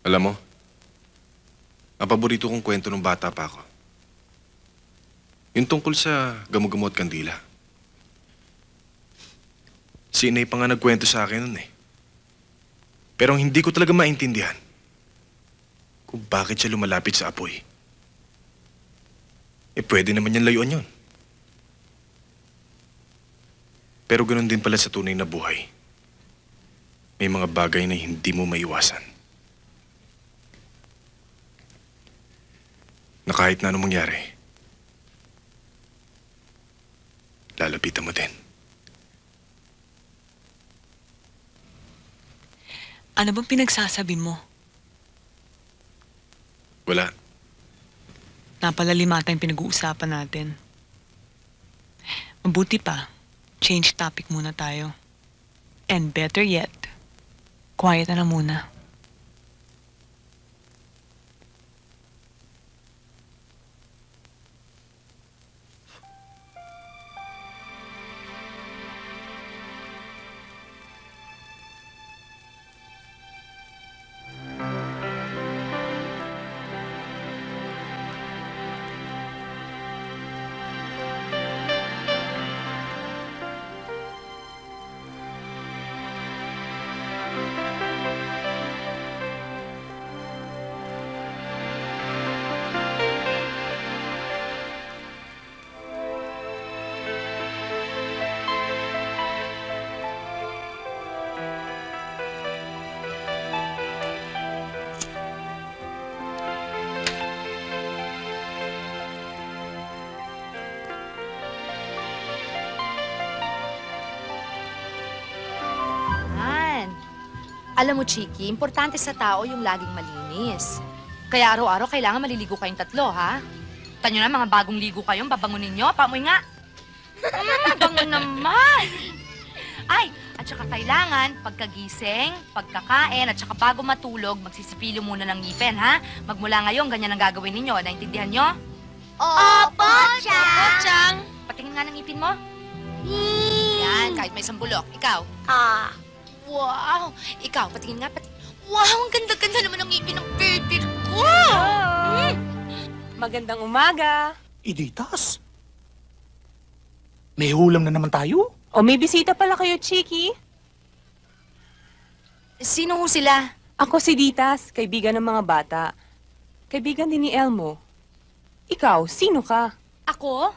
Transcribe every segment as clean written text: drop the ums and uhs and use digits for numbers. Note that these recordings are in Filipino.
Alam mo, ang paborito kong kwento nung bata pa ako. Yung tungkol sa gamo-gamo at kandila. Si Inay pa nga nagkwento sa akin nun eh. Pero ang hindi ko talaga maintindihan kung bakit siya lumalapit sa apoy. Eh pwede naman yan layuan yun. Pero ganun din pala sa tunay na buhay. May mga bagay na hindi mo maiwasan. Na kahit na anong mangyari, lalapitan mo din. Ano bang pinagsasabi mo? Wala. Napalalimata yung pinag-uusapan natin. Mabuti pa, change topic muna tayo. And better yet, quiet na muna. Alam mo, Chiki, importante sa tao yung laging malinis. Kaya araw-araw kailangan maliligo kayong tatlo, ha? Tanyo na, mga bagong ligo kayong, babangunin nyo. Pamoy nga. Bango naman. Ay, at saka kailangan, pagkagising, pagkakain, at saka bago matulog, magsisipilo muna ng ngipin, ha? Magmula ngayon, ganyan ang gagawin ninyo. Naintindihan nyo? Opo, Chang! Opo, Chang! Patingin nga ng ngipin mo. Yan, kahit may isang bulok. Ikaw? Wow! Ikaw, patingin nga, Wow, ang ganda-ganda naman ng ngipin ng baby ko! Magandang umaga. Iditas? May hulam na naman tayo? O may bisita pala kayo, Chiki. Sino ho sila? Ako si Ditas, kaibigan ng mga bata. Kaibigan din ni Elmo. Ikaw, sino ka? Ako?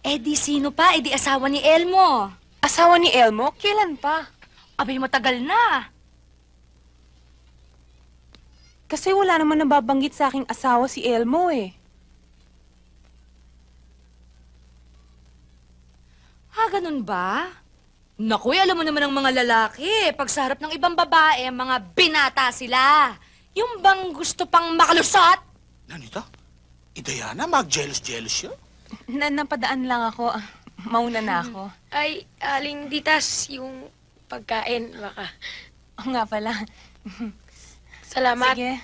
Eh di sino pa? Eh di asawa ni Elmo. Asawa ni Elmo? Kailan pa? Abay, matagal na. Kasi wala naman nababanggit sa aking asawa si Elmo eh. Ganun ba? Naku, alam mo naman ng mga lalaki. Pag sa harap ng ibang babae, mga binata sila. Yung bang gusto pang makalusot? Nanita? Diana, mag-jealous-jealous siya? Napadaan lang ako. Mauna na ako. Ay, Aling Ditas, yung pagkain, baka. Oo nga pala. Salamat. Sige.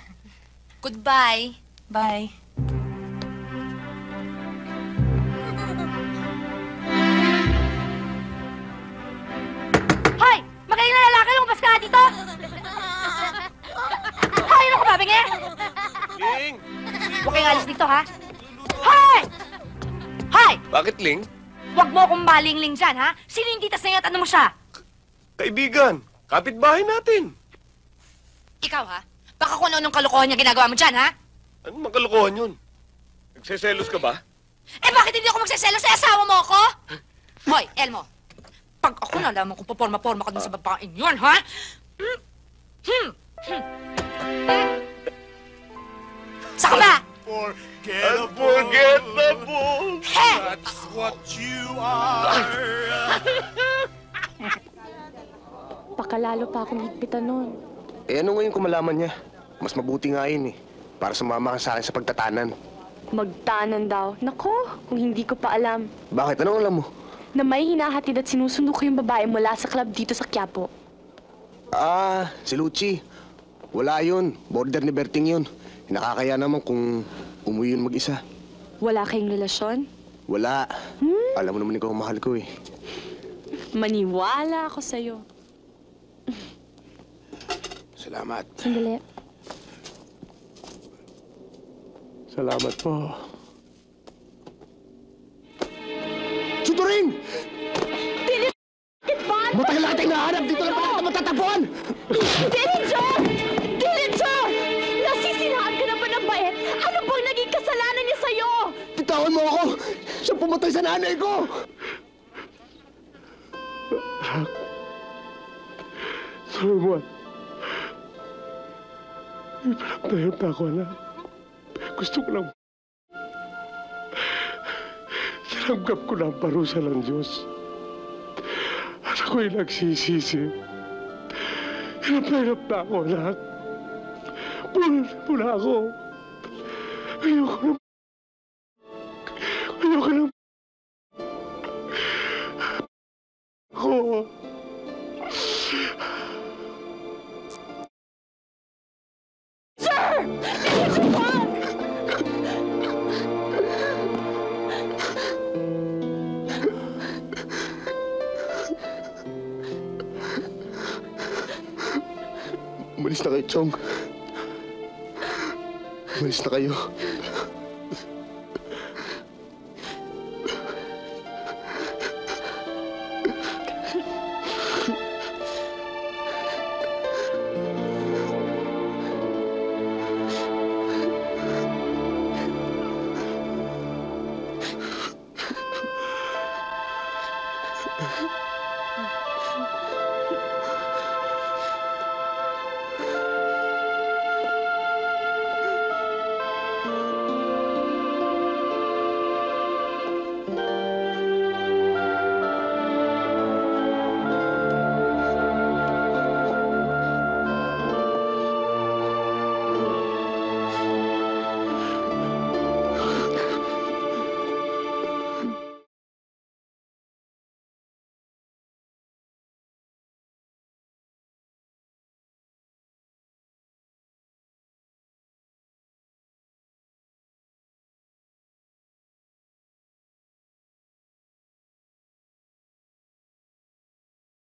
Goodbye. Bye. Hoy! Magaling na lalaki, lumabas ka nga dito! Hoy, ano ka ba, bingi? Ling! Huwag kayong alis dito, ha? Hoy! Hoy! Bakit, Ling? Huwag mo akong malingling dyan, ha? Sino yung titas na yun at ano mo siya? Kaibigan, kapitbahay natin. Ikaw, ha? Baka kung anong kalokohan niya ginagawa mo dyan, ha? Ano magkalokohan yun? Nagseselos ka ba? Eh, bakit hindi ako magseselos sa asawa mo ako? Hoy, Elmo. Pag ako nalaman kung paporma-porma ka dun sa babaeng yun, ha? Saka ba? Unforgettable! That's what you are. Pakalalo pa akong higpitan nun. Eh ano ngayon kung malaman niya? Mas mabuti nga yun eh. Para sumama ka sa akin sa pagtatanan. Magtanan daw. Nako, kung hindi ko pa alam. Bakit? Anong alam mo? Na may hinahatid at sinusundo ko yung babae mula sa club dito sa Quiapo. Ah, si Lucci. Wala yun. Border ni Berting yun. Nakakaya naman kung umuwi yun mag-isa. Wala kayong relasyon? Wala. Alam mo naman ikaw ang mahal ko eh. Maniwala ako sa'yo. Salamat. Sandali. Salamat po. Suturing! Matagal na kitang nahanap. Dito lang pala ito matatagpuan. Diretso! Diretso! Nasisirahan ka na ba ng bait? Ano bang naging kasalanan niya sa'yo? Bitawan mo ako! Siya pumatay sa nanay ko! Solomon, ipanagtayot na ako, anak. Gusto ko lang... Tinanggap ko na ang parusa ng Diyos. At ako'y nagsisisi. Hirap na ako, anak. Punan mo na ako. Ayoko na... Ayoko na... Ako... Umalis na kayo, Chong. Umalis na kayo.